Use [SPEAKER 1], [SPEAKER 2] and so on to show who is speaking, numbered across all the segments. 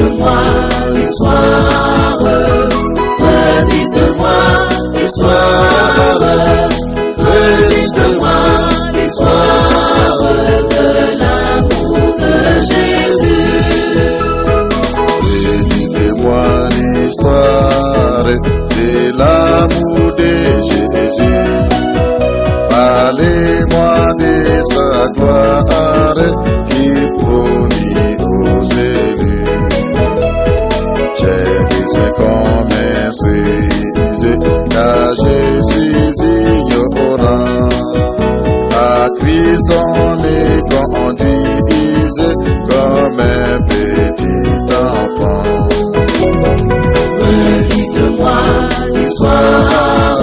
[SPEAKER 1] Redites-moi l'histoire, redites-moi l'histoire, redites-moi l'histoire de l'amour de Jésus.
[SPEAKER 2] Redites-moi l'histoire de l'amour de Jésus. Parlez-moi de sa gloire qui promit aux élus. J'ai besoin qu'on m'instruise, car je suis ignorant. À Christ on me conduise comme un petit enfant.
[SPEAKER 1] Redites-moi l'histoire,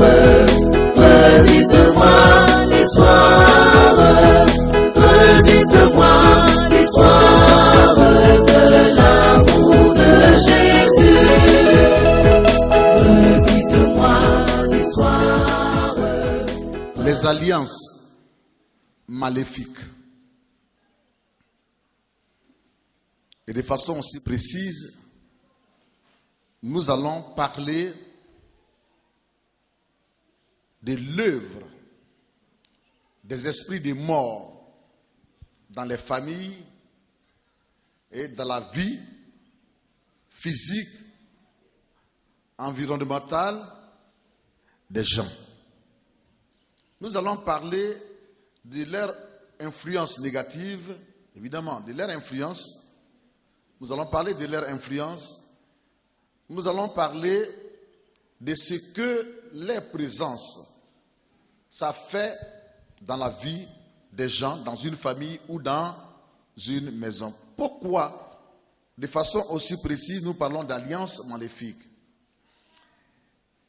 [SPEAKER 1] redites-moi l'histoire, redites-moi l'histoire de l'amour de Jésus. Redites-moi l'histoire.
[SPEAKER 3] Les alliances maléfiques. Et de façon aussi précise, nous allons parler de l'œuvre des esprits de mort dans les familles et dans la vie physique, environnementale des gens. Nous allons parler de leur influence négative, évidemment, de leur influence. Nous allons parler de leur influence. Nous allons parler de ce que leur présence, ça fait dans la vie des gens, dans une famille ou dans une maison. Pourquoi, de façon aussi précise, nous parlons d'alliance maléfique?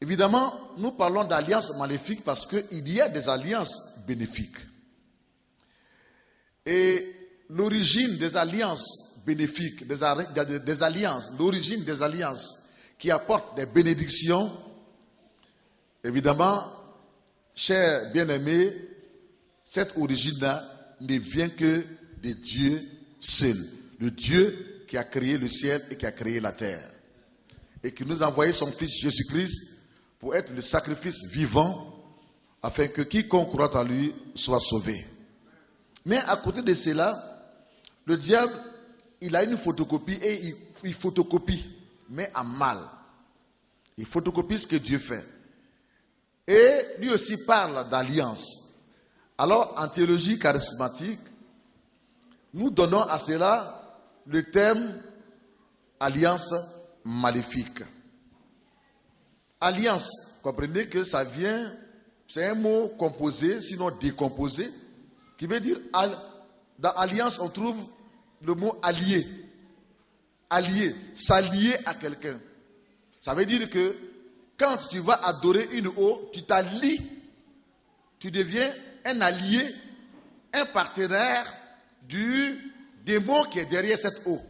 [SPEAKER 3] Évidemment, nous parlons d'alliance maléfique parce qu'il y a des alliances bénéfiques. Et l'origine des alliances bénéfiques, l'origine des alliances qui apportent des bénédictions, évidemment, chers bien-aimés, cette origine-là ne vient que de Dieu seul. Le Dieu qui a créé le ciel et qui a créé la terre. Et qui nous a envoyé son Fils Jésus-Christ pour être le sacrifice vivant afin que quiconque croit en lui soit sauvé. Mais à côté de cela, le diable, il a une photocopie et il photocopie, mais à mal. Il photocopie ce que Dieu fait. Et lui aussi parle d'alliance. Alors, en théologie charismatique, nous donnons à cela le terme alliance maléfique. Alliance, comprenez que ça vient, c'est un mot composé, sinon décomposé, qui veut dire, dans alliance, on trouve le mot allié. Allié, s'allier à quelqu'un. Ça veut dire que quand tu vas adorer une eau, tu t'allies, tu deviens un allié, un partenaire du démon qui est derrière cette eau.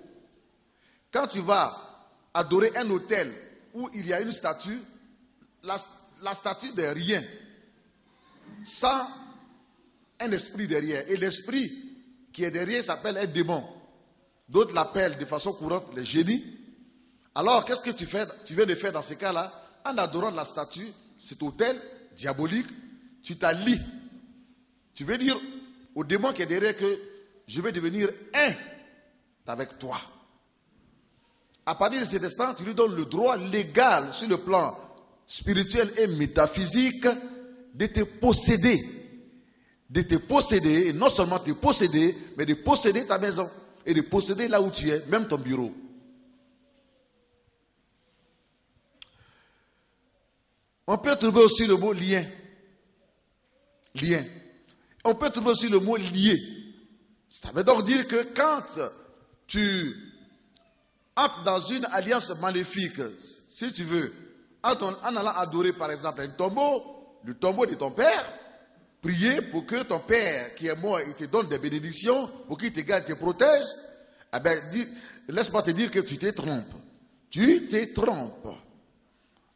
[SPEAKER 3] Quand tu vas adorer un autel où il y a une statue, la statue n'est rien, sans un esprit derrière. Et l'esprit qui est derrière s'appelle un démon. D'autres l'appellent de façon courante les génies. Alors, qu'est-ce que tu viens de faire dans ce cas-là? En adorant la statue, cet autel diabolique, tu t'allies. Tu veux dire au démon qui est derrière que je vais devenir un avec toi. À partir de cet instant, tu lui donnes le droit légal sur le plan spirituel et métaphysique de te posséder. De te posséder, et non seulement te posséder, mais de posséder ta maison et de posséder là où tu es, même ton bureau. On peut trouver aussi le mot lien. Lien. On peut trouver aussi le mot lié. Ça veut donc dire que quand tu entres dans une alliance maléfique, si tu veux, en allant adorer par exemple un tombeau, le tombeau de ton père, prier pour que ton père qui est mort, il te donne des bénédictions, pour qu'il te garde, te protège, eh bien, laisse-moi te dire que tu te trompes. Tu te trompes.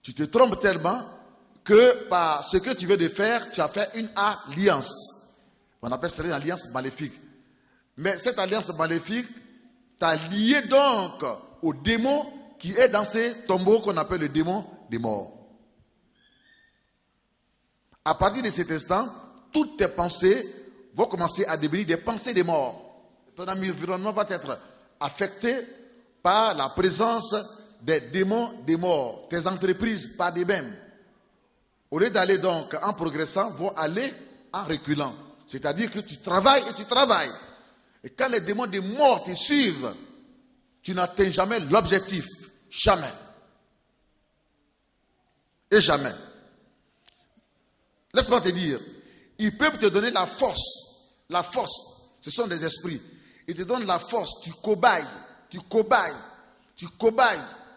[SPEAKER 3] Tu te trompes tellement que par ce que tu veux de faire, tu as fait une alliance. On appelle ça une alliance maléfique. Mais cette alliance maléfique t'a lié donc au démon qui est dans ces tombeaux qu'on appelle le démon des morts. À partir de cet instant, toutes tes pensées vont commencer à devenir des pensées des morts. Ton environnement va être affecté par la présence des démons des morts. Tes entreprises, par des mêmes, au lieu d'aller donc en progressant, vont aller en reculant. C'est-à-dire que tu travailles et tu travailles. Et quand les démons des morts te suivent, tu n'atteins jamais l'objectif. Jamais. Et jamais. Laisse-moi te dire, ils peuvent te donner la force. La force, ce sont des esprits. Ils te donnent la force, tu cobayes.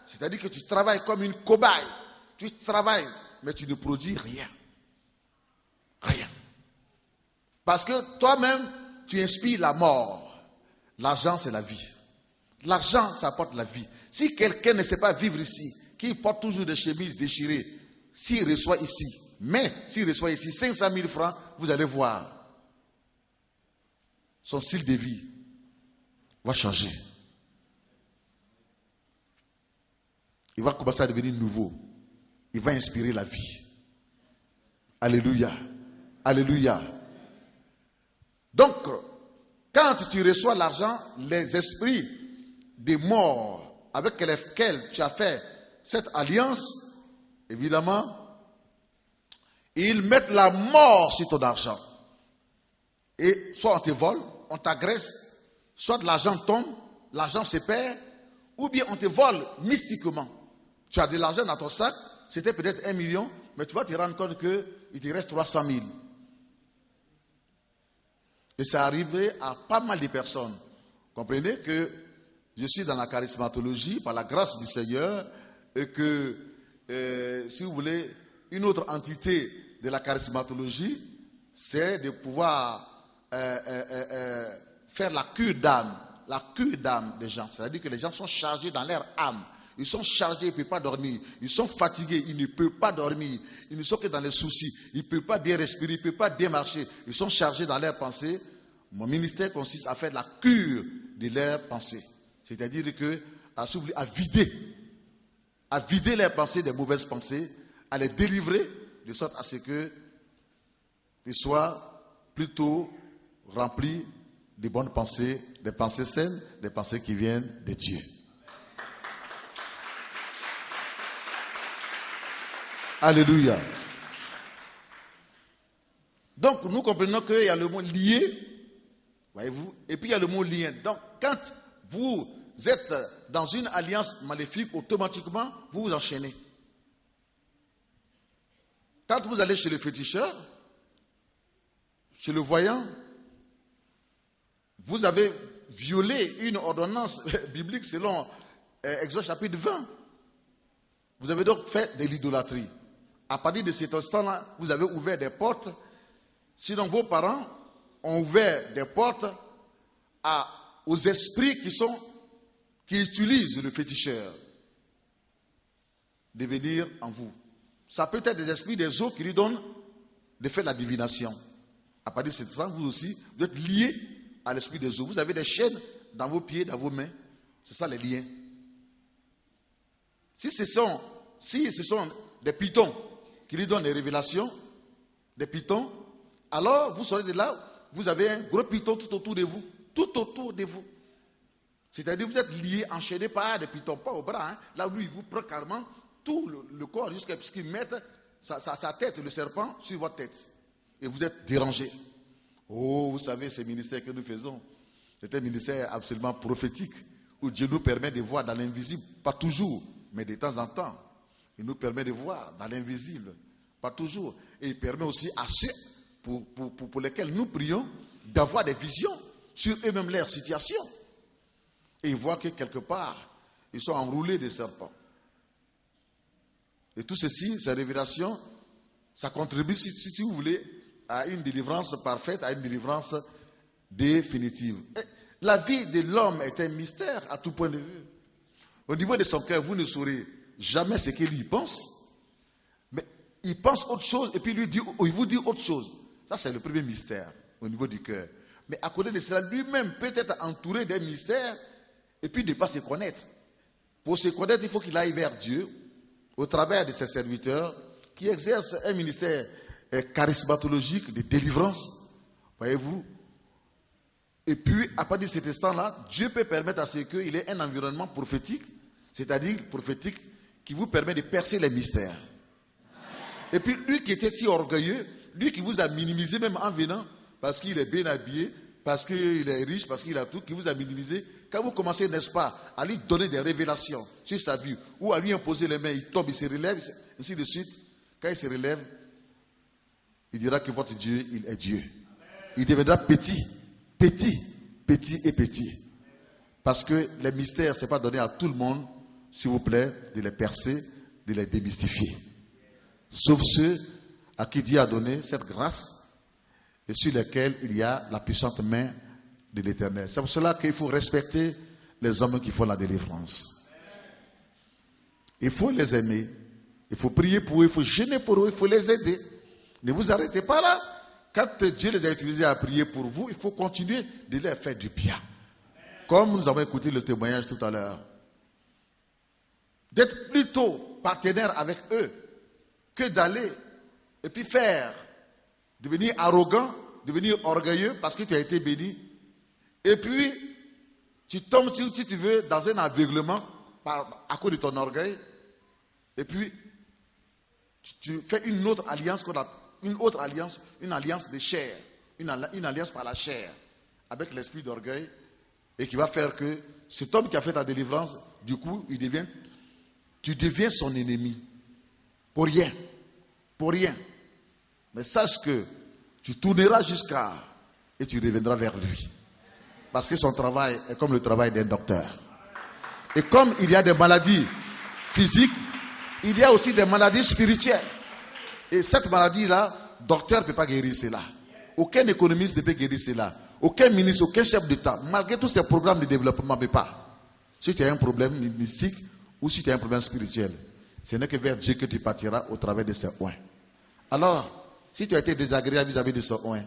[SPEAKER 3] C'est-à-dire que tu travailles comme une cobaye. Tu travailles, mais tu ne produis rien. Rien. Parce que toi-même, tu inspires la mort. L'argent, c'est la vie. L'argent, ça apporte la vie. Si quelqu'un ne sait pas vivre ici, qui porte toujours des chemises déchirées, s'il reçoit ici, mais s'il reçoit ici 500 000 francs, vous allez voir, son style de vie va changer. Il va commencer à devenir nouveau. Il va inspirer la vie. Alléluia. Alléluia. Donc, quand tu reçois l'argent, les esprits des morts avec lesquels tu as fait cette alliance, évidemment, ils mettent la mort sur ton argent. Et soit on te vole, on t'agresse, soit l'argent tombe, l'argent se perd, ou bien on te vole mystiquement. Tu as de l'argent dans ton sac, c'était peut-être 1 million, mais tu vas te rendre compte qu'il te reste 300 000. Et c'est arrivé à pas mal de personnes. Comprenez que je suis dans la charismatologie par la grâce du Seigneur et que, si vous voulez, une autre entité de la charismatologie, c'est de pouvoir faire la cure d'âme des gens. C'est-à-dire que les gens sont chargés dans leur âme. Ils sont chargés, ils ne peuvent pas dormir. Ils sont fatigués, ils ne peuvent pas dormir. Ils ne sont que dans les soucis. Ils ne peuvent pas bien respirer, ils ne peuvent pas bien marcher. Ils sont chargés dans leurs pensées. Mon ministère consiste à faire la cure de leurs pensées. C'est-à-dire que à vider leurs pensées des mauvaises pensées, à les délivrer de sorte à ce qu'ils soient plutôt remplis de bonnes pensées, des pensées saines, des pensées qui viennent de Dieu. Alléluia. Donc, nous comprenons qu'il y a le mot lié, voyez-vous, et puis il y a le mot lien. Donc, quand vous êtes dans une alliance maléfique, automatiquement, vous vous enchaînez. Quand vous allez chez le féticheur, chez le voyant, vous avez violé une ordonnance biblique selon Exode chapitre 20. Vous avez donc fait de l'idolâtrie. À partir de cet instant-là, vous avez ouvert des portes. Sinon, vos parents ont ouvert des portes aux esprits qui utilisent le féticheur de venir en vous. Ça peut être des esprits des eaux qui lui donnent de faire la divination. À partir de cet instant, vous aussi, vous êtes liés à l'esprit des eaux. Vous avez des chaînes dans vos pieds, dans vos mains. C'est ça les liens. Si ce sont des pitons qui lui donnent des révélations, des pitons, alors vous sortez de là, vous avez un gros piton tout autour de vous. Tout autour de vous. C'est-à-dire que vous êtes liés, enchaînés par des pitons, pas au bras. Là où lui, il vous prend carrément tout le corps jusqu'à ce qu'il mette sa tête, le serpent, sur votre tête. Et vous êtes dérangés. Oh, vous savez, ce ministère que nous faisons, c'est un ministère absolument prophétique, où Dieu nous permet de voir dans l'invisible, pas toujours, mais de temps en temps. Il nous permet de voir dans l'invisible, pas toujours. Et il permet aussi à ceux pour lesquels nous prions d'avoir des visions sur eux-mêmes leur situation. Et ils voient que quelque part, ils sont enroulés de serpents. Et tout ceci, ces révélations, ça contribue, si vous voulez, à une délivrance parfaite, à une délivrance définitive. Et la vie de l'homme est un mystère à tout point de vue. Au niveau de son cœur, vous ne saurez jamais ce qu'il lui pense, mais il pense autre chose et puis il vous dit autre chose. Ça, c'est le premier mystère au niveau du cœur. Mais à côté de cela, lui-même peut être entouré d'un mystère et puis de ne pas se connaître. Pour se connaître, il faut qu'il aille vers Dieu au travers de ses serviteurs qui exercent un ministère charismatologique de délivrance. Voyez-vous? Et puis, à partir de cet instant-là, Dieu peut permettre à ce qu'il ait un environnement prophétique, c'est-à-dire prophétique, qui vous permet de percer les mystères. Et puis, lui qui était si orgueilleux, lui qui vous a minimisé même en venant, parce qu'il est bien habillé, parce qu'il est riche, parce qu'il a tout, qui vous a minimisé, quand vous commencez, n'est-ce pas, à lui donner des révélations sur sa vie, ou à lui imposer les mains, il tombe, il se relève, ainsi de suite. Quand il se relève, il dira que votre Dieu, il est Dieu. Il deviendra petit, petit, petit et petit. Parce que les mystères, ce n'est pas donné à tout le monde, s'il vous plaît, de les percer, de les démystifier. Sauf ceux à qui Dieu a donné cette grâce et sur lesquels il y a la puissante main de l'Éternel. C'est pour cela qu'il faut respecter les hommes qui font la délivrance. Il faut les aimer, il faut prier pour eux, il faut gêner pour eux, il faut les aider. Ne vous arrêtez pas là. Quand Dieu les a utilisés à prier pour vous, il faut continuer de leur faire du bien. Comme nous avons écouté le témoignage tout à l'heure. D'être plutôt partenaire avec eux que d'aller et puis faire, devenir arrogant, devenir orgueilleux parce que tu as été béni. Et puis, tu tombes, si tu veux, dans un aveuglement à cause de ton orgueil. Et puis, tu fais une autre alliance une alliance de chair, une alliance par la chair, avec l'esprit d'orgueil, et qui va faire que cet homme qui a fait ta délivrance, du coup, tu deviens son ennemi. Pour rien. Pour rien. Mais sache que tu tourneras jusqu'à et tu reviendras vers lui. Parce que son travail est comme le travail d'un docteur. Et comme il y a des maladies physiques, il y a aussi des maladies spirituelles. Et cette maladie-là, docteur ne peut pas guérir cela. Aucun économiste ne peut guérir cela. Aucun ministre, aucun chef d'État, malgré tous ces programmes de développement, ne peut pas. Si tu as un problème mystique ou si tu as un problème spirituel, ce n'est que vers Dieu que tu partiras au travers de ces oins. Alors, si tu as été désagréable vis-à-vis de ce oint,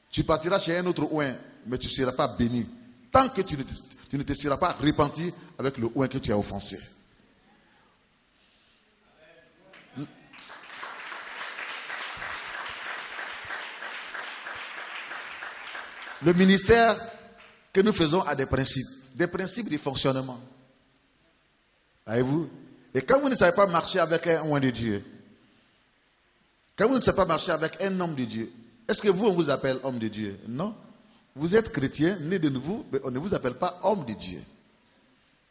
[SPEAKER 3] tu partiras chez un autre oint, mais tu ne seras pas béni. Tant que tu ne te seras pas repenti avec le oint que tu as offensé. Le ministère que nous faisons a des principes de fonctionnement. Voyez-vous? Et quand vous ne savez pas marcher avec un oint de Dieu, quand vous ne savez pas marcher avec un homme de Dieu, est-ce que vous, on vous appelle homme de Dieu? Non. Vous êtes chrétien, né de nouveau, mais on ne vous appelle pas homme de Dieu.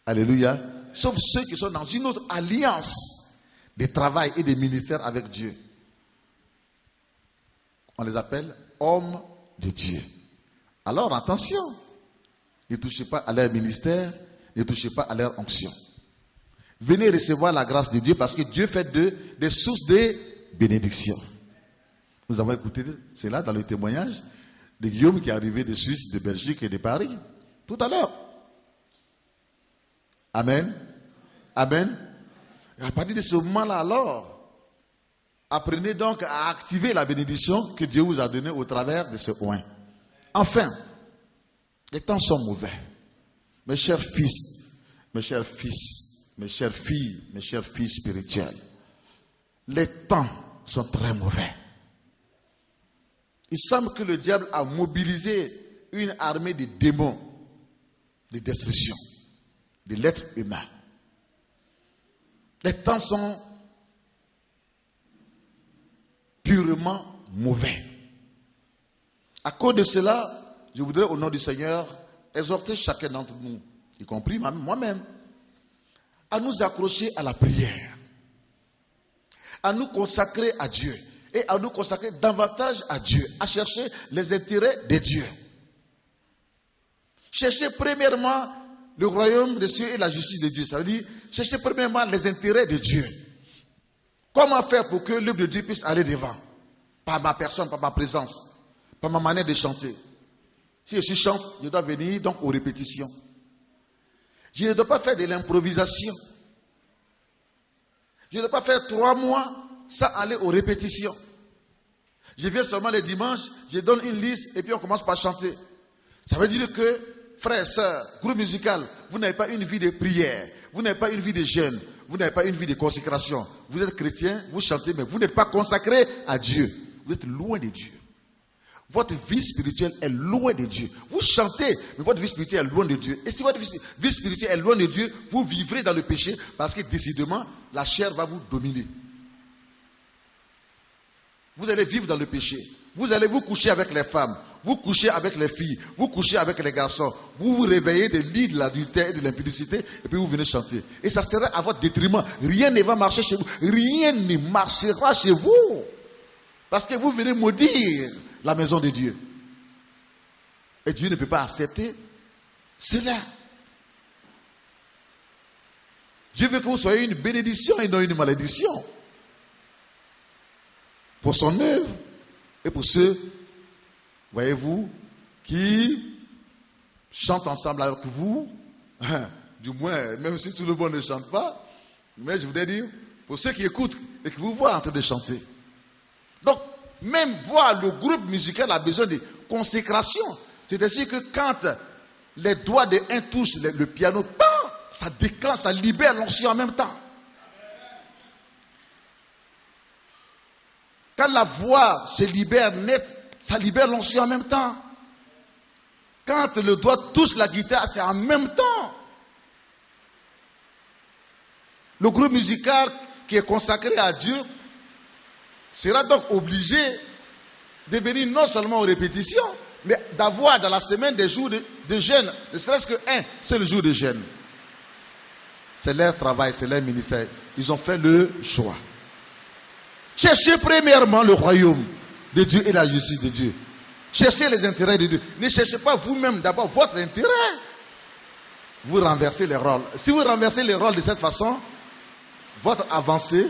[SPEAKER 3] Alléluia. Sauf ceux qui sont dans une autre alliance de travail et de ministère avec Dieu. On les appelle hommes de Dieu. Alors attention, ne touchez pas à leur ministère, ne touchez pas à leur onction. Venez recevoir la grâce de Dieu parce que Dieu fait d'eux des sources de bénédiction. Nous avons écouté cela dans le témoignage de Guillaume qui est arrivé de Suisse, de Belgique et de Paris tout à l'heure. Amen. Amen. Et à partir de ce moment-là, alors, apprenez donc à activer la bénédiction que Dieu vous a donnée au travers de ce oint. Enfin, les temps sont mauvais. Mes chers fils, mes chers fils, mes chères filles, mes chers fils spirituels, les temps sont très mauvais. Il semble que le diable a mobilisé une armée de démons, de destruction, de l'être humain. Les temps sont purement mauvais. À cause de cela, je voudrais au nom du Seigneur exhorter chacun d'entre nous, y compris moi-même, à nous accrocher à la prière, à nous consacrer à Dieu et à nous consacrer davantage à Dieu, à chercher les intérêts de Dieu. Cherchez premièrement le royaume des cieux et la justice de Dieu. Ça veut dire, cherchez premièrement les intérêts de Dieu. Comment faire pour que l'œuvre de Dieu puisse aller devant? Par ma personne, par ma présence, par ma manière de chanter. Si je chante, je dois venir donc aux répétitions. Je ne dois pas faire de l'improvisation. Je ne dois pas faire 3 mois sans aller aux répétitions. Je viens seulement les dimanches, je donne une liste et puis on commence par chanter. Ça veut dire que frères, sœurs, groupe musical, vous n'avez pas une vie de prière, vous n'avez pas une vie de jeûne, vous n'avez pas une vie de consécration. Vous êtes chrétien, vous chantez, mais vous n'êtes pas consacré à Dieu. Vous êtes loin de Dieu. Votre vie spirituelle est loin de Dieu. Vous chantez, mais votre vie spirituelle est loin de Dieu. Et si votre vie spirituelle est loin de Dieu, vous vivrez dans le péché parce que décidément, la chair va vous dominer. Vous allez vivre dans le péché. Vous allez vous coucher avec les femmes, vous coucher avec les filles, vous coucher avec les garçons. Vous vous réveillez des lits de l'adultère et de l'impudicité et puis vous venez chanter. Et ça sera à votre détriment. Rien ne va marcher chez vous. Rien ne marchera chez vous. Parce que vous venez maudire la maison de Dieu. Et Dieu ne peut pas accepter cela. Dieu veut que vous soyez une bénédiction et non une malédiction. Pour son œuvre. Et pour ceux, voyez-vous, qui chantent ensemble avec vous, du moins, même si tout le monde ne chante pas, mais je voudrais dire, pour ceux qui écoutent et qui vous voient en train de chanter. Donc, même voir le groupe musical a besoin de consécration. C'est-à-dire que quand les doigts de un touchent le piano, ça déclenche, ça libère l'onction en même temps. Quand la voix se libère net, ça libère l'onction en même temps. Quand le doigt touche la guitare, c'est en même temps. Le groupe musical qui est consacré à Dieu sera donc obligé de venir non seulement aux répétitions, mais d'avoir dans la semaine des jours de jeûne, ne serait-ce que c'est le jour de jeûne. C'est leur travail, c'est leur ministère. Ils ont fait le choix. Cherchez premièrement le royaume de Dieu et la justice de Dieu. Cherchez les intérêts de Dieu. Ne cherchez pas vous-même d'abord votre intérêt. Vous renversez les rôles. Si vous renversez les rôles de cette façon, votre avancée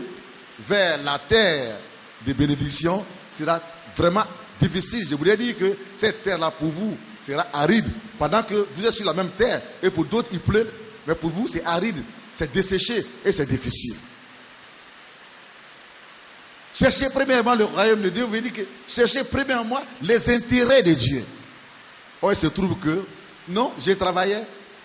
[SPEAKER 3] vers la terre de bénédiction sera vraiment difficile. Je voudrais dire que cette terre-là pour vous sera aride pendant que vous êtes sur la même terre et pour d'autres il pleut, mais pour vous c'est aride, c'est desséché et c'est difficile. Cherchez premièrement le royaume de Dieu, vous dire que cherchez premièrement les intérêts de Dieu. Or, il se trouve que, non, j'ai travaillé,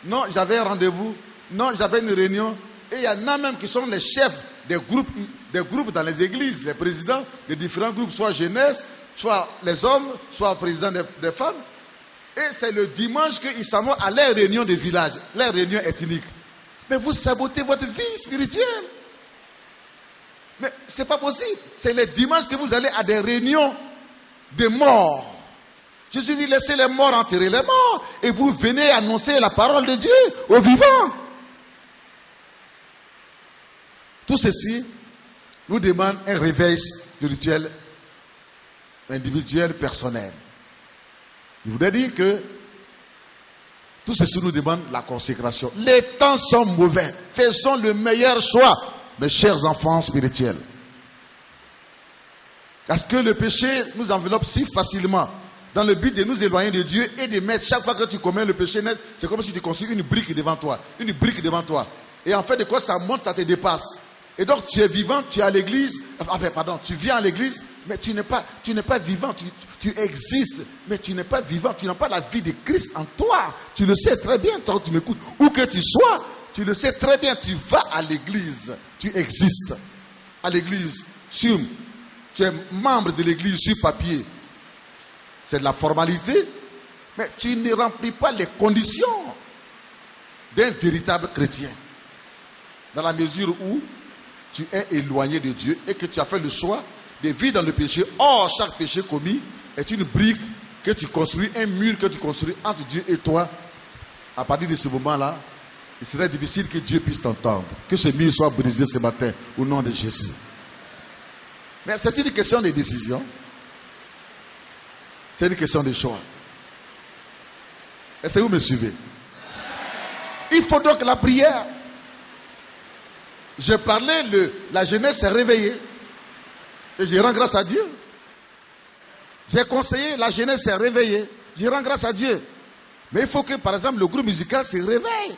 [SPEAKER 3] non, j'avais un rendez-vous, non, j'avais une réunion, et il y en a même qui sont les chefs des groupes dans les églises, les présidents des différents groupes, soit jeunesse, soit les hommes, soit présidents des femmes. Et c'est le dimanche qu'ils s'en vont à leur réunion de village, leur réunion ethnique. Mais vous sabotez votre vie spirituelle. Mais ce n'est pas possible. C'est le dimanche que vous allez à des réunions de morts. Jésus dit, laissez les morts enterrer les morts. Et vous venez annoncer la parole de Dieu aux vivants. Tout ceci nous demande un réveil spirituel, individuel, personnel. Je voudrais dire que tout ceci nous demande la consécration. Les temps sont mauvais. Faisons le meilleur choix. Mes chers enfants spirituels, parce que le péché nous enveloppe si facilement dans le but de nous éloigner de Dieu et de mettre, chaque fois que tu commets le péché net, c'est comme si tu construis une brique devant toi, et en fait de quoi ça monte, ça te dépasse, et donc tu es vivant, tu es à l'église, tu viens à l'église, mais tu n'es pas vivant, tu existes, mais tu n'es pas vivant, tu n'as pas la vie de Christ en toi, tu le sais très bien, toi tu m'écoutes, où que tu sois, tu le sais très bien, tu vas à l'église, tu existes à l'église, tu es membre de l'église sur papier. C'est de la formalité, mais tu ne remplis pas les conditions d'un véritable chrétien. Dans la mesure où tu es éloigné de Dieu et que tu as fait le choix de vivre dans le péché. Or, chaque péché commis est une brique que tu construis, un mur que tu construis entre Dieu et toi. À partir de ce moment-là, il serait difficile que Dieu puisse t'entendre. Que ce mur soit brisé ce matin au nom de Jésus. Mais c'est une question de décision. C'est une question de choix. Est-ce que vous me suivez? Il faut donc la prière. Je parlais, la jeunesse s'est réveillée. Et je rends grâce à Dieu. J'ai conseillé, la jeunesse s'est réveillée. Je rends grâce à Dieu. Mais il faut que, par exemple, le groupe musical se réveille.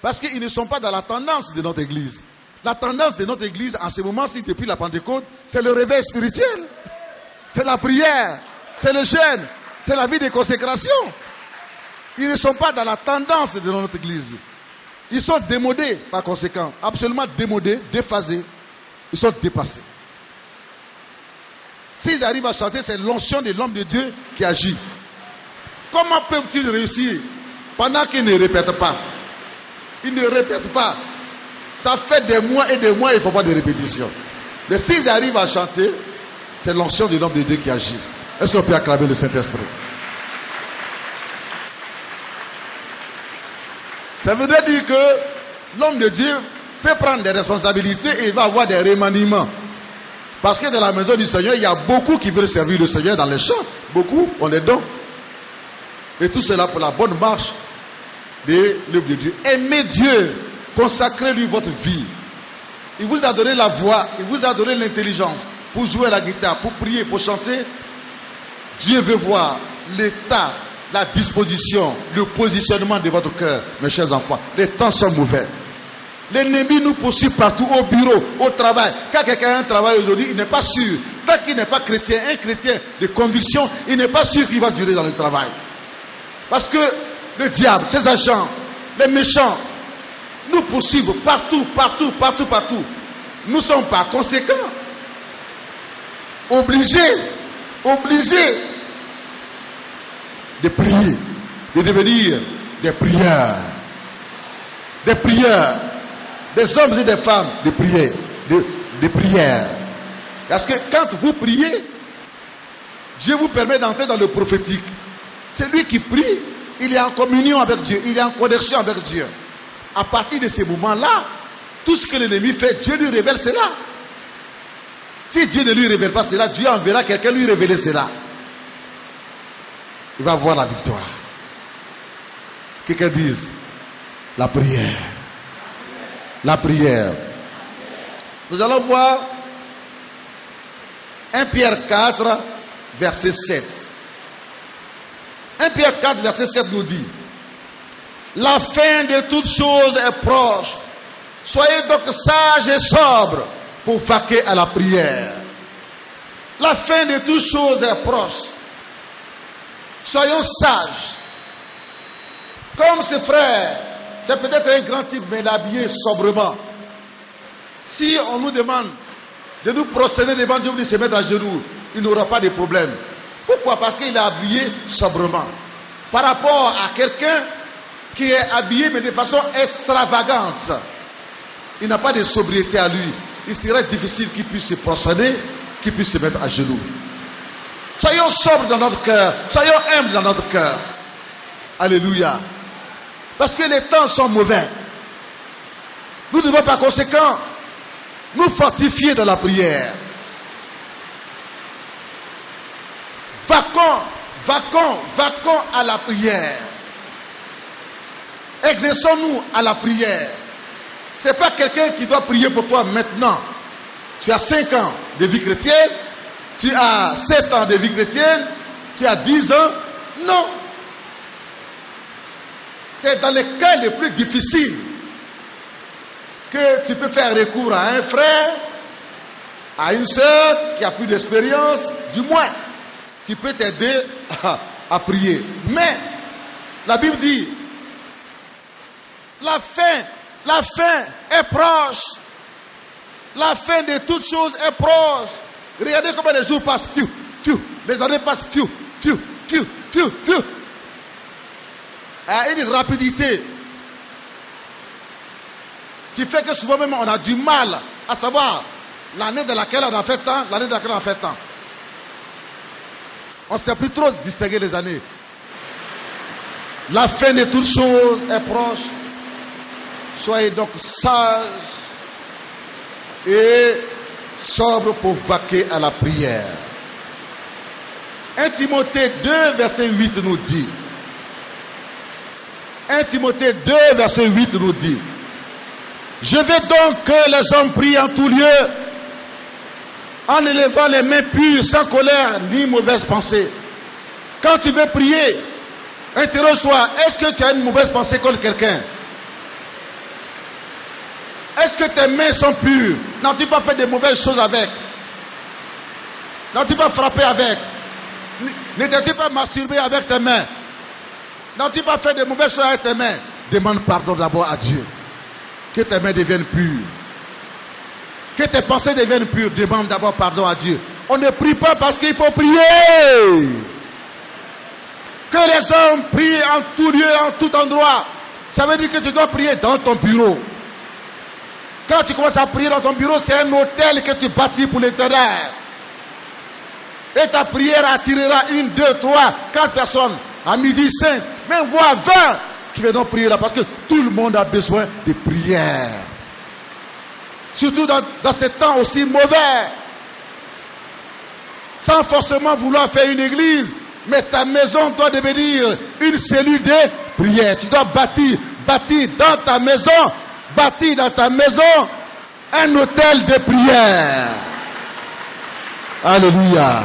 [SPEAKER 3] Parce qu'ils ne sont pas dans la tendance de notre église. La tendance de notre église, en ce moment-ci, depuis la Pentecôte, c'est le réveil spirituel. C'est la prière. C'est le jeûne. C'est la vie de consécration. Ils ne sont pas dans la tendance de notre église. Ils sont démodés par conséquent. Absolument démodés, déphasés. Ils sont dépassés. S'ils arrivent à chanter, c'est l'onction de l'homme de Dieu qui agit. Comment peuvent-ils réussir pendant qu'ils ne répètent pas? Ils ne répètent pas. Ça fait des mois et des mois, il ne faut pas de répétition. Mais s'ils arrivent à chanter, c'est l'onction de l'homme de Dieu qui agit. Est-ce qu'on peut acclamer le Saint-Esprit? Ça voudrait dire que l'homme de Dieu peut prendre des responsabilités et il va avoir des remaniements. Parce que dans la maison du Seigneur, il y a beaucoup qui veulent servir le Seigneur dans les champs. Beaucoup ont des dons. Et tout cela pour la bonne marche de l'œuvre de Dieu. Aimez Dieu. Consacrez-lui votre vie. Il vous a donné la voix. Il vous a donné l'intelligence pour jouer à la guitare, pour prier, pour chanter. Dieu veut voir l'état, la disposition, le positionnement de votre cœur, mes chers enfants. Les temps sont mauvais. L'ennemi nous poursuit partout, au bureau, au travail. Quand quelqu'un a un travail aujourd'hui, il n'est pas sûr. Tant qu'il n'est pas chrétien, un chrétien de conviction, il n'est pas sûr qu'il va durer dans le travail. Parce que le diable, ses agents, les méchants, nous poursuivent partout, partout, partout, partout. Nous sommes par conséquent obligés de prier, de devenir des prieurs. Des prieurs. Des hommes et des femmes de prier, de prière. Parce que quand vous priez, Dieu vous permet d'entrer dans le prophétique. Celui qui prie, il est en communion avec Dieu, il est en connexion avec Dieu. À partir de ces moments-là, tout ce que l'ennemi fait, Dieu lui révèle cela. Si Dieu ne lui révèle pas cela, Dieu enverra quelqu'un lui révéler cela. Il va avoir la victoire. Quelqu'un dise la prière. La prière. Nous allons voir 1 Pierre 4, verset 7. 1 Pierre 4, verset 7 nous dit: la fin de toutes choses est proche. Soyez donc sages et sobres pour vaquer à la prière. La fin de toutes choses est proche. Soyons sages. Comme ses frères, c'est peut-être un grand type, mais l'habiller sobrement. Si on nous demande de nous prosterner devant Dieu, de se mettre à genoux, il n'aura pas de problème. Pourquoi? Parce qu'il est habillé sobrement. Par rapport à quelqu'un qui est habillé, mais de façon extravagante, il n'a pas de sobriété à lui. Il serait difficile qu'il puisse se prosterner, qu'il puisse se mettre à genoux. Soyons sobres dans notre cœur, soyons humbles dans notre cœur. Alléluia. Parce que les temps sont mauvais. Nous devons par conséquent nous fortifier dans la prière. Vaquons à la prière. Exerçons-nous à la prière. Ce n'est pas quelqu'un qui doit prier pour toi maintenant. Tu as 5 ans de vie chrétienne, tu as 7 ans de vie chrétienne, tu as 10 ans. Non. C'est dans les cas les plus difficiles que tu peux faire recours à un frère, à une sœur qui a plus d'expérience, du moins, qui peut t'aider à prier. Mais la Bible dit, la fin est proche. La fin de toutes choses est proche. Regardez comment les jours passent. Les années passent. À une rapidité qui fait que souvent même on a du mal à savoir l'année dans laquelle on a fait tant, l'année dans laquelle on a fait tant. On ne sait plus trop distinguer les années. La fin de toutes choses est proche. Soyez donc sages et sobres pour vaquer à la prière. 1 Timothée 2, verset 8 nous dit. 1 Timothée 2, verset 8 nous dit: je veux donc que les hommes prient en tout lieu, en élevant les mains pures, sans colère ni mauvaise pensée. Quand tu veux prier, interroge-toi, est-ce que tu as une mauvaise pensée contre quelqu'un? Est-ce que tes mains sont pures? N'as-tu pas fait de mauvaises choses avec? N'as-tu pas frappé avec? Ne t'es-tu pas masturbé avec tes mains? Non, tu vas faire des mauvaises choses avec tes mains. Demande pardon d'abord à Dieu. Que tes mains deviennent pures. Que tes pensées deviennent pures. Demande d'abord pardon à Dieu. On ne prie pas parce qu'il faut prier. Que les hommes prient en tout lieu, en tout endroit. Ça veut dire que tu dois prier dans ton bureau. Quand tu commences à prier dans ton bureau, c'est un hôtel que tu bâtis pour l'Éternel. Et ta prière attirera 1, 2, 3, 4 personnes. À midi 5, même voire 20 qui viendront prier là. Parce que tout le monde a besoin de prière. Surtout dans ces temps aussi mauvais. Sans forcément vouloir faire une église. Mais ta maison doit devenir une cellule de prière. Tu dois bâtir dans ta maison un hôtel de prière. Alléluia.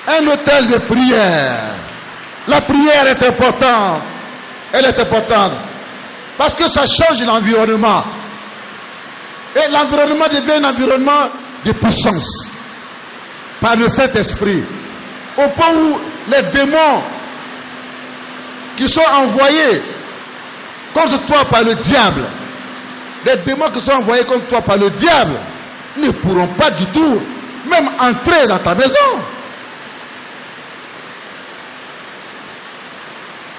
[SPEAKER 3] Un hôtel de prière. La prière est importante. Elle est importante. Parce que ça change l'environnement. Et l'environnement devient un environnement de puissance. Par le Saint-Esprit. Au point où les démons qui sont envoyés contre toi par le diable, les démons qui sont envoyés contre toi par le diable ne pourront pas du tout même entrer dans ta maison.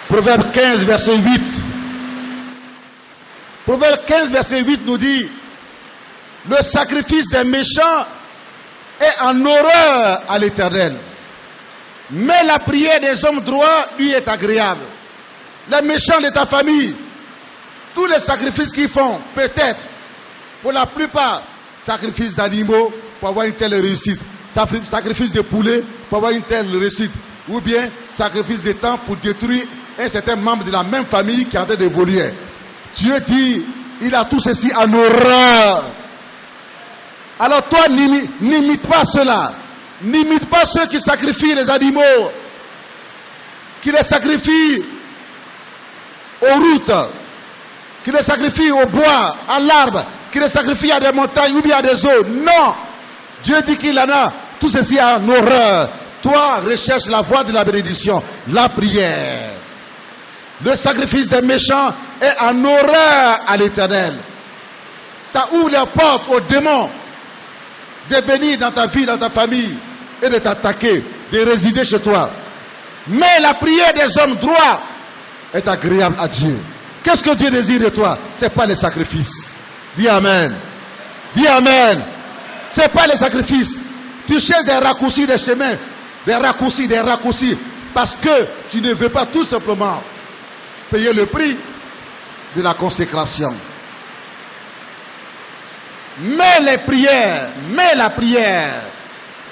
[SPEAKER 3] Proverbe 15, verset 8. Proverbe 15, verset 8 nous dit: le sacrifice des méchants est en horreur à l'Éternel, mais la prière des hommes droits lui est agréable. Les méchants de ta famille, tous les sacrifices qu'ils font, peut-être, pour la plupart, sacrifice d'animaux pour avoir une telle réussite, sacrifice de poulets pour avoir une telle réussite, ou bien sacrifice de temps pour détruire un certain membre de la même famille qui est en train d'évoluer. Dieu dit, il a tout ceci en horreur. Alors toi, n'imite pas cela. N'imite pas ceux qui sacrifient les animaux, qui les sacrifient aux routes, qui les sacrifient au bois, à l'arbre, qui les sacrifient à des montagnes ou bien à des eaux. Non! Dieu dit qu'il en a tout ceci en horreur. Toi, recherche la voie de la bénédiction, la prière. Le sacrifice des méchants est en horreur à l'Éternel. Ça ouvre les portes aux démons de venir dans ta vie, dans ta famille et de t'attaquer, de résider chez toi. Mais la prière des hommes droits est agréable à Dieu. Qu'est-ce que Dieu désire de toi? C'est pas les sacrifices. Dis Amen. Dis Amen. C'est pas les sacrifices. Tu cherches des raccourcis des chemins, des raccourcis, parce que tu ne veux pas tout simplement payer le prix de la consécration. Mais la prière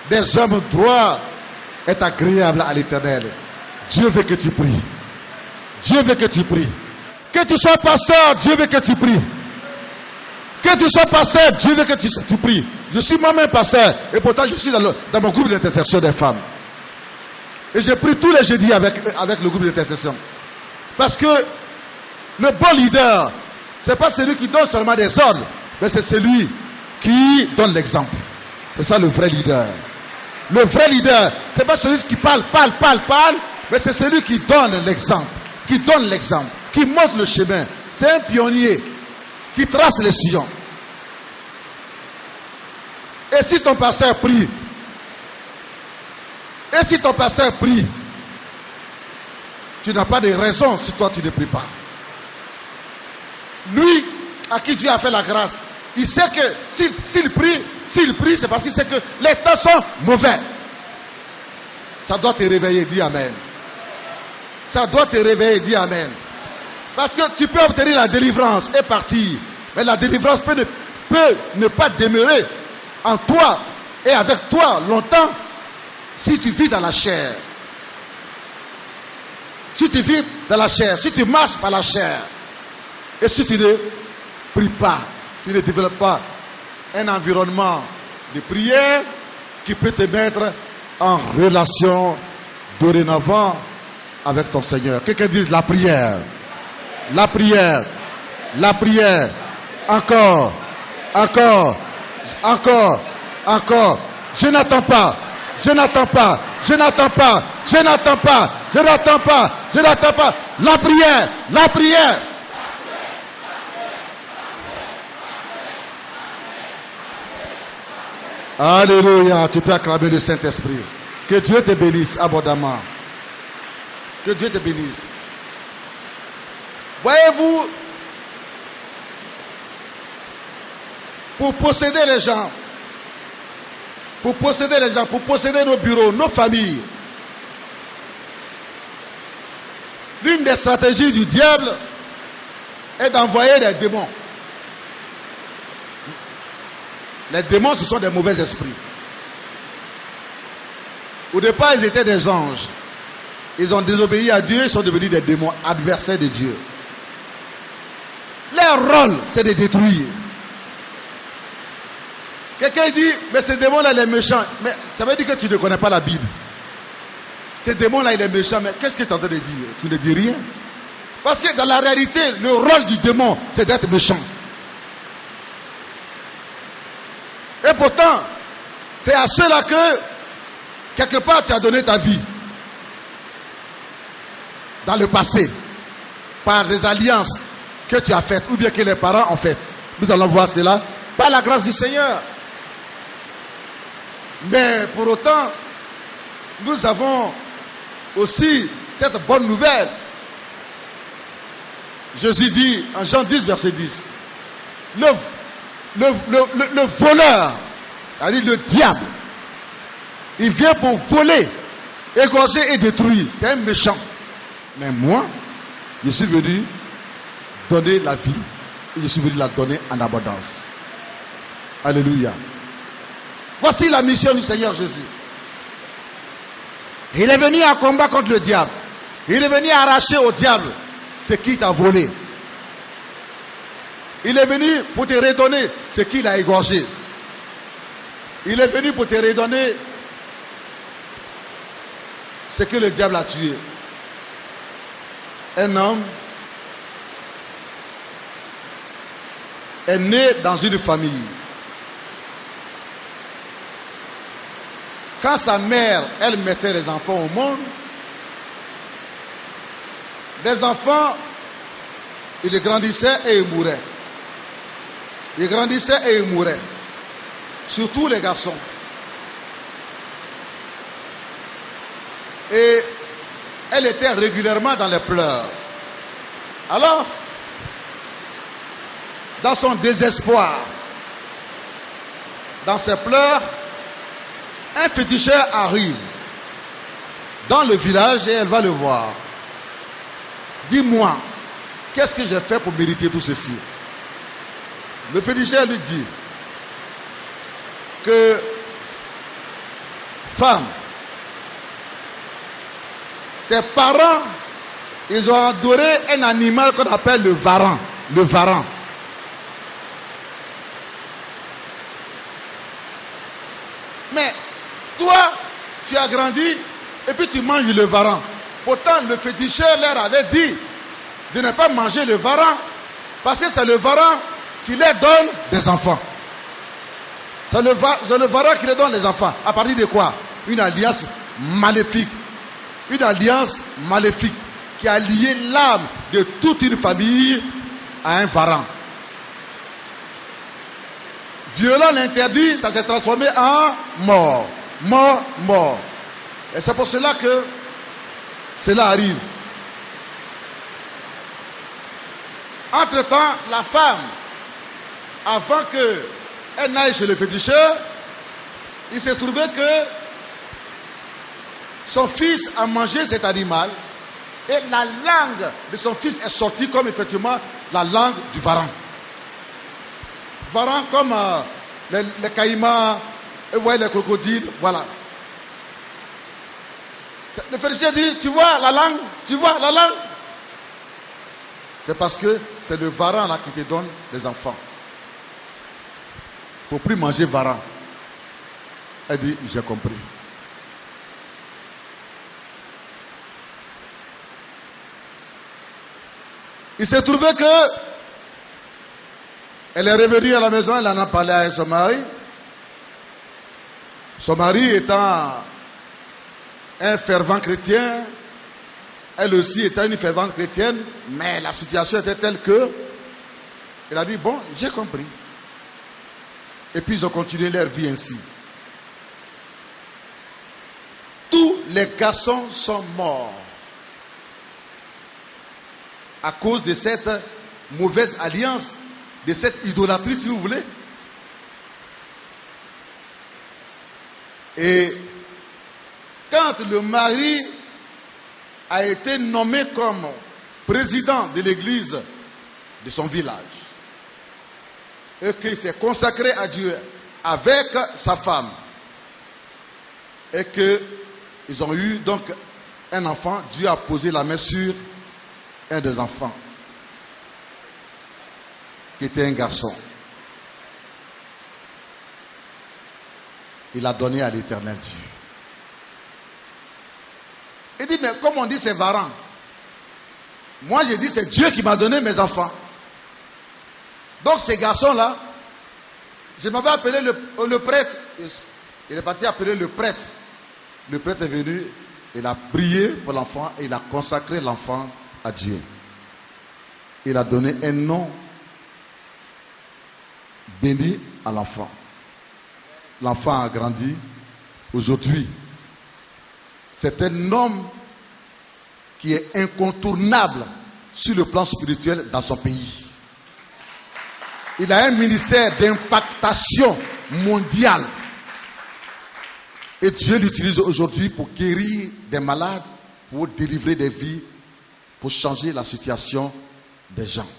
[SPEAKER 3] des hommes droits est agréable à l'Éternel. Dieu veut que tu pries. Dieu veut que tu pries. Que tu sois pasteur, Dieu veut que tu pries. Que tu sois pasteur, Dieu veut que tu pries. Je suis moi-même pasteur et pourtant je suis dans mon groupe d'intercession des femmes. Et je prie tous les jeudis avec le groupe d'intercession. Parce que le bon leader, c'est pas celui qui donne seulement des ordres, mais c'est celui qui donne l'exemple. C'est ça le vrai leader. Le vrai leader, c'est pas celui qui parle, mais c'est celui qui donne l'exemple, qui montre le chemin. C'est un pionnier qui trace les sillons. Et si ton pasteur prie, tu n'as pas de raison si toi tu ne pries pas. Lui, à qui Dieu a fait la grâce, il sait que s'il prie, c'est parce qu'il sait que les temps sont mauvais. Ça doit te réveiller, dis Amen. Ça doit te réveiller, dis Amen. Parce que tu peux obtenir la délivrance et partir. Mais la délivrance peut ne pas demeurer en toi et avec toi longtemps si tu vis dans la chair. Si tu vis dans la chair, si tu marches par la chair, et si tu ne pries pas, tu ne développes pas un environnement de prière qui peut te mettre en relation dorénavant avec ton Seigneur. Quelqu'un dit la prière. La prière. La prière. Encore. Encore. Encore. Encore. Je n'attends pas. Je n'attends pas. Je n'attends pas. Je n'attends pas. Je n'attends pas. Je n'attends pas. La prière. La prière. Alléluia. Tu peux acclamer le Saint-Esprit. Que Dieu te bénisse abondamment. Que Dieu te bénisse. Voyez-vous, pour posséder les gens, pour posséder nos bureaux, nos familles, l'une des stratégies du diable est d'envoyer des démons. Les démons, ce sont des mauvais esprits. Au départ, ils étaient des anges. Ils ont désobéi à Dieu, ils sont devenus des démons, adversaires de Dieu. Leur rôle, c'est de détruire. Quelqu'un dit, mais ce démon-là, il est méchant. Mais ça veut dire que tu ne connais pas la Bible. Ce démon-là, il est méchant. Mais qu'est-ce que tu es en train de dire? Tu ne dis rien. Parce que dans la réalité, le rôle du démon, c'est d'être méchant. Et pourtant, c'est à ceux-là que, quelque part, tu as donné ta vie. Dans le passé. Par des alliances que tu as faites, ou bien que les parents ont faites. Nous allons voir cela par la grâce du Seigneur. Mais pour autant, nous avons aussi cette bonne nouvelle. Jésus dit en Jean 10, verset 10, le voleur, c'est-à-dire le diable, il vient pour voler, égorger et détruire. C'est un méchant. Mais moi, je suis venu donner la vie et je suis venu la donner en abondance. Alléluia. Voici la mission du Seigneur Jésus. Il est venu en combat contre le diable. Il est venu arracher au diable ce qu'il t'a volé. Il est venu pour te redonner ce qu'il a égorgé. Il est venu pour te redonner ce que le diable a tué. Un homme est né dans une famille. Quand sa mère, elle mettait les enfants au monde, les enfants, ils grandissaient et ils mouraient. Ils grandissaient et ils mouraient. Surtout les garçons. Et elle était régulièrement dans les pleurs. Alors, dans son désespoir, dans ses pleurs, un féticheur arrive dans le village et elle va le voir. Dis-moi, qu'est-ce que j'ai fait pour mériter tout ceci? Le féticheur lui dit que, femme, tes parents, ils ont adoré un animal qu'on appelle le varan. Le varan. Mais toi, tu as grandi et puis tu manges le varan. Pourtant, le féticheur leur avait dit de ne pas manger le varan parce que c'est le varan qui leur donne des enfants. C'est le varan qui leur donne des enfants. À partir de quoi? Une alliance maléfique. Une alliance maléfique qui a lié l'âme de toute une famille à un varan. Violant l'interdit, ça s'est transformé en mort. Mort, mort. Et c'est pour cela que cela arrive. Entre-temps, la femme, avant qu'elle n'aille chez le féticheur, il s'est trouvé que son fils a mangé cet animal et la langue de son fils est sortie comme effectivement la langue du varan. Varan comme les caïmans, et vous voyez les crocodiles, voilà. Le féticheur dit, tu vois la langue? Tu vois la langue? C'est parce que c'est le varan là qui te donne des enfants. Il ne faut plus manger varan. Elle dit, j'ai compris. Il s'est trouvé que elle est revenue à la maison, elle en a parlé à son mari. Son mari étant un fervent chrétien, elle aussi était une fervente chrétienne, mais la situation était telle que elle a dit, bon, j'ai compris. Et puis ils ont continué leur vie ainsi. Tous les garçons sont morts à cause de cette mauvaise alliance, de cette idolâtrie, si vous voulez. Et quand le mari a été nommé comme président de l'église de son village, et qu'il s'est consacré à Dieu avec sa femme, et qu'ils ont eu donc un enfant, Dieu a posé la main sur un des enfants, qui était un garçon. Il a donné à l'Éternel Dieu. Il dit, mais comme on dit, c'est Varan. Moi, j'ai dit, c'est Dieu qui m'a donné mes enfants. Donc, ces garçons-là, je m'avais appelé le prêtre. Il est parti appeler le prêtre. Le prêtre est venu, il a prié pour l'enfant et il a consacré l'enfant à Dieu. Il a donné un nom béni à l'enfant. L'enfant a grandi. Aujourd'hui, c'est un homme qui est incontournable sur le plan spirituel dans son pays. Il a un ministère d'impactation mondiale. Et Dieu l'utilise aujourd'hui pour guérir des malades, pour délivrer des vies, pour changer la situation des gens.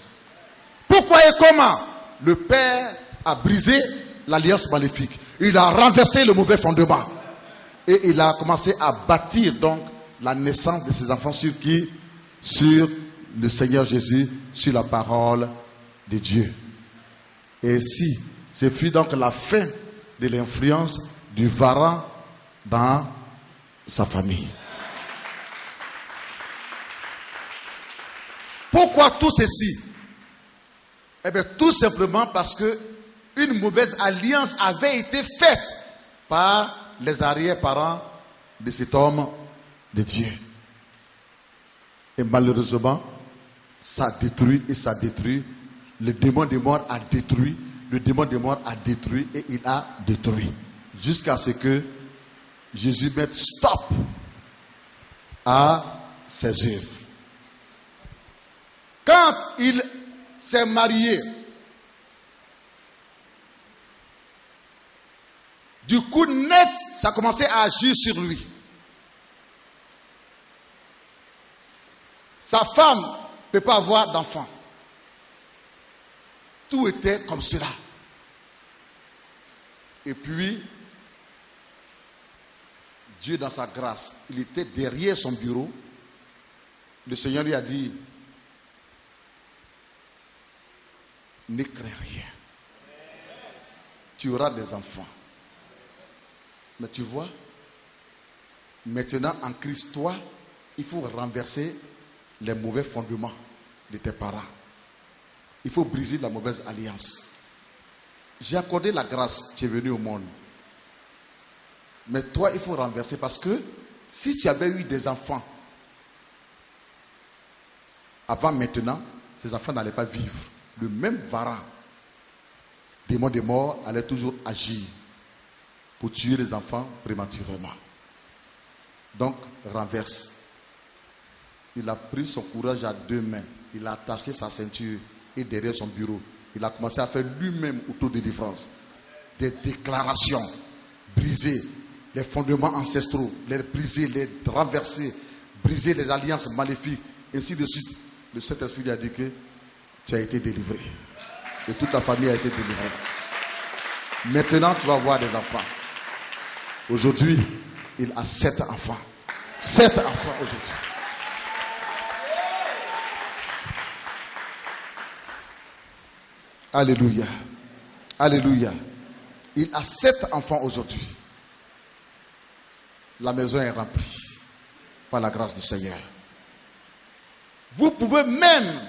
[SPEAKER 3] Pourquoi et comment? Le Père a brisé l'alliance maléfique. Il a renversé le mauvais fondement. Et il a commencé à bâtir donc la naissance de ses enfants sur qui? Sur le Seigneur Jésus, sur la parole de Dieu. Et si, ce fut donc la fin de l'influence du Varan dans sa famille. Pourquoi tout ceci? Eh bien, tout simplement parce que une mauvaise alliance avait été faite par les arrière-parents de cet homme de Dieu. Et malheureusement, ça détruit et ça détruit. Le démon de mort a détruit. Le démon de mort a détruit et il a détruit. Jusqu'à ce que Jésus mette stop à ses œuvres. Quand il s'est marié, du coup net, ça a commencé à agir sur lui. Sa femme ne peut pas avoir d'enfant. Tout était comme cela. Et puis, Dieu dans sa grâce, il était derrière son bureau. Le Seigneur lui a dit, ne crains rien. Tu auras des enfants. Mais tu vois, maintenant en Christ, toi, il faut renverser les mauvais fondements de tes parents. Il faut briser la mauvaise alliance. J'ai accordé la grâce, tu es venu au monde. Mais toi, il faut renverser parce que si tu avais eu des enfants avant maintenant, ces enfants n'allaient pas vivre. Le même Varan, démon de mort, allait toujours agir pour tuer les enfants prématurément. Donc, renverse. Il a pris son courage à deux mains. Il a attaché sa ceinture et derrière son bureau, il a commencé à faire lui-même autodélivrance. Des déclarations, briser les fondements ancestraux, les briser, les renverser, briser les alliances maléfiques, ainsi de suite. Le Saint-Esprit lui a dit que tu as été délivré. Et toute ta famille a été délivrée. Maintenant, tu vas avoir des enfants. Aujourd'hui, il a 7 enfants. 7 enfants aujourd'hui. Alléluia. Alléluia. Il a 7 enfants aujourd'hui. La maison est remplie par la grâce du Seigneur. Vous pouvez même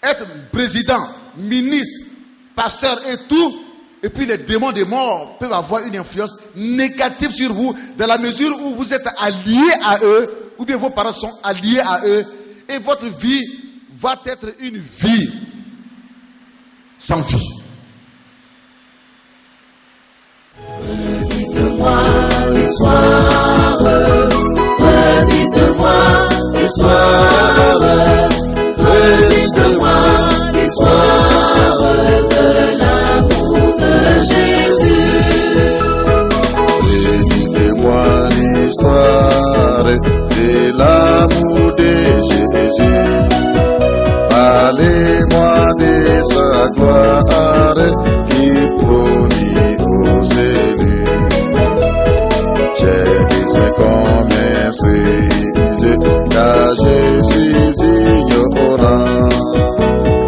[SPEAKER 3] être président, ministre, pasteur et tout, Et puis les démons des morts peuvent avoir une influence négative sur vous dans la mesure où vous êtes alliés à eux, ou bien vos parents sont alliés à eux, et votre vie va être une vie sans vie.
[SPEAKER 1] Redites-moi l'histoire, redites-moi l'histoire, redites-moi l'histoire de l'amour de Jésus.
[SPEAKER 2] Redites-moi l'histoire de l'amour de Jésus. Parlez-moi de sa gloire qui promit aux élus. J'ai besoin qu'on m'instruise, car je suis ignorant.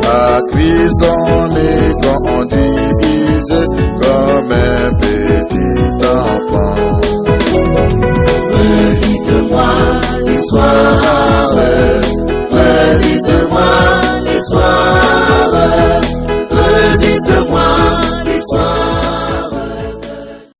[SPEAKER 2] À Christ on me conduise comme un